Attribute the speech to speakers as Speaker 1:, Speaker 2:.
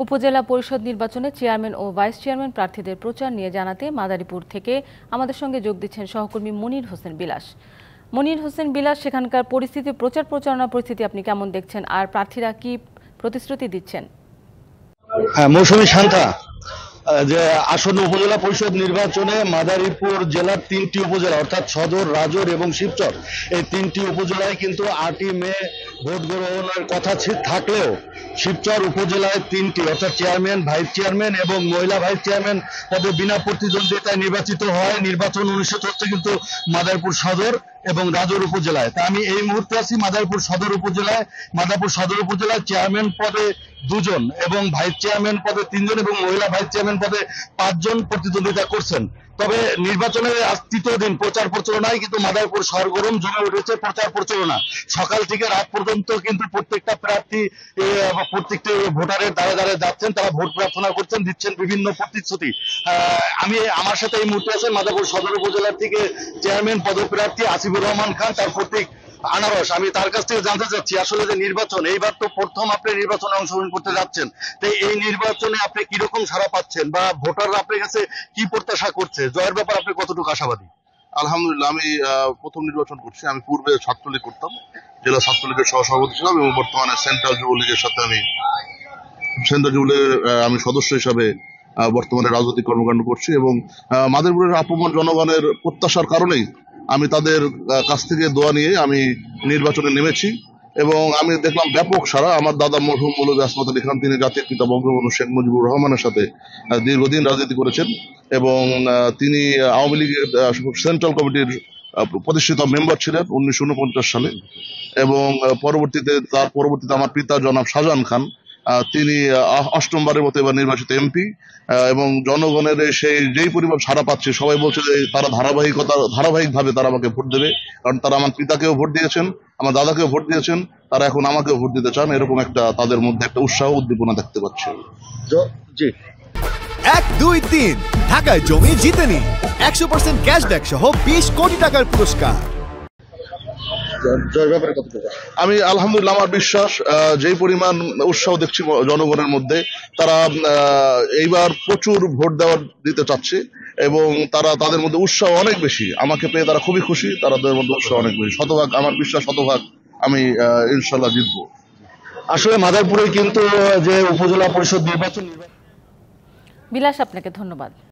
Speaker 1: উপজেলা পরিষদ নির্বাচনে চেয়ারম্যান ও ভাইস চেয়ারম্যান প্রার্থীদের প্রচার নিয়ে জানাতে মাদারীপুর থেকে আমাদের সঙ্গে যোগ দিচ্ছেন সহকর্মী মনির হোসেন বিলাস। মনির হোসেন বিলাস, সেখানকার পরিস্থিতি, প্রচারণা পরিস্থিতি আপনি কেমন দেখছেন, আর প্রার্থীরা কি প্রতিশ্রুতি দিচ্ছেন?
Speaker 2: হ্যাঁ, মৌসুমী শান্তা, যে আসন্ন উপজেলা পরিষদ নির্বাচনে মাদারীপুর জেলার 3টি উপজেলা অর্থাৎ সদর, রাজর এবং শিবচর, এই 3টি উপজেলায় কিন্তু 8ই মে ভোট গ্রহণের কথা থাকলেও শিবচর উপজেলায় 3টি অর্থাৎ চেয়ারম্যান, ভাইস চেয়ারম্যান এবং মহিলা ভাইস চেয়ারম্যান পদে বিনা প্রতিদ্বন্দ্বিতায় নির্বাচিত হয়। নির্বাচন অনুষ্ঠিত হচ্ছে কিন্তু মাদারীপুর সদর এবং রাজর উপজেলায়। তা আমি এই মুহূর্তে আছি মাদারীপুর সদর উপজেলায়। মাদারীপুর সদর উপজেলায় চেয়ারম্যান পদে 2 জন এবং ভাইস চেয়ারম্যান পদে 3 জন এবং মহিলা ভাইস চেয়ারম্যান পদে 5 জন প্রতিদ্বন্দ্বিতা করছেন। তবে নির্বাচনের আজ 3য় দিন প্রচার প্রচারণায় কিন্তু মাদারীপুর সরগরম জমে উঠেছে প্রচার প্রচারণা। সকাল থেকে রাত পর্যন্ত কিন্তু প্রত্যেকটা প্রার্থী প্রত্যেকটি ভোটারের দ্বারে দ্বারে যাচ্ছেন, তারা ভোট প্রার্থনা করছেন, দিচ্ছেন বিভিন্ন প্রতিশ্রুতি। আমার সাথে এই মুহূর্তে আছেন মাদারীপুর সদর উপজেলার থেকে চেয়ারম্যান পদপ্রার্থী আসিফুর রহমান খান, তার প্রতীক আনারস। আমি তার কাছ থেকে জানতে চাচ্ছি, আসলে যে নির্বাচন, এইবার তো প্রথম আপনি নির্বাচনে অংশগ্রহণ করতে যাচ্ছেন, তো এই নির্বাচনে আপনি কিরকম সাড়া পাচ্ছেন বা ভোটাররা আপনার কাছে কি প্রত্যাশা করছে, জয়ের ব্যাপার আপনি কতটুকু আশাবাদী?
Speaker 3: আলহামদুলিল্লাহ, আমি প্রথম নির্বাচন করছি। আমি পূর্বে ছাত্রলীগ করতাম, জেলা ছাত্রলীগের সহসভাপতি ছিলাম এবং বর্তমানে সেন্ট্রাল যুবলীগের সাথে আমি সদস্য হিসাবে বর্তমানে রাজনৈতিক কর্মকাণ্ড করছি এবং মাদারীপুরের আপমর জনগণের প্রত্যাশার কারণেই আমি তাদের কাছ থেকে দোয়া নিয়ে আমি নির্বাচনে নেমেছি এবং আমি দেখলাম ব্যাপক সাড়া। আমার দাদা মরহুম মৌলভী আসমত আলী খান, তিনি জাতির পিতা বঙ্গবন্ধু শেখ মুজিবুর রহমানের সাথে দীর্ঘদিন রাজনীতি করেছেন এবং তিনি আওয়ামী লীগের সেন্ট্রাল কমিটির প্রতিষ্ঠিত মেম্বার ছিলেন 1949 সালে এবং তার পরবর্তীতে আমার পিতা জনাব শাহজাহান খান, তিনি 8মবারের মতো এবার নির্বাচিত এমপি এবং জনগণের যেই পরিমাণ সাড়া পাচ্ছে, সবাই বলছে যে তারা ধারাবাহিকভাবে তারা আমাকে ভোট দেবে, কারণ তারা আমার পিতাকেও ভোট দিয়েছেন, আমার দাদাকেও ভোট দিয়েছেন, তারা এখন আমাকেও ভোট দিতে চান। এরকম একটা তাদের মধ্যে একটা উৎসাহ উদ্দীপনা দেখতে পাচ্ছি।
Speaker 2: জি,
Speaker 4: 1, 2, 3 ঢাকায় জমি জিতে নিন 100% ক্যাশব্যাক সহ 20 কোটি টাকার পুরস্কার।
Speaker 3: আমি আলহামদুলিল্লাহ, আমার বিশ্বাস যেই পরিমাণ উৎসাহ দেখছি জনগণের মধ্যে, তারা এইবার প্রচুর ভোট দিতে চাচ্ছে এবং তাদের মধ্যে উৎসাহ অনেক বেশি। আমাকে পেয়ে তারা খুবই খুশি, তাদের মধ্যে উৎসাহ অনেক বেশি। শতভাগ আমার বিশ্বাস, শতভাগ আমি ইনশাল্লাহ জিতবো।
Speaker 2: আসলে মাদারীপুরে কিন্তু যে উপজেলা পরিষদ নির্বাচন
Speaker 1: বিলাস, আপনাকে ধন্যবাদ।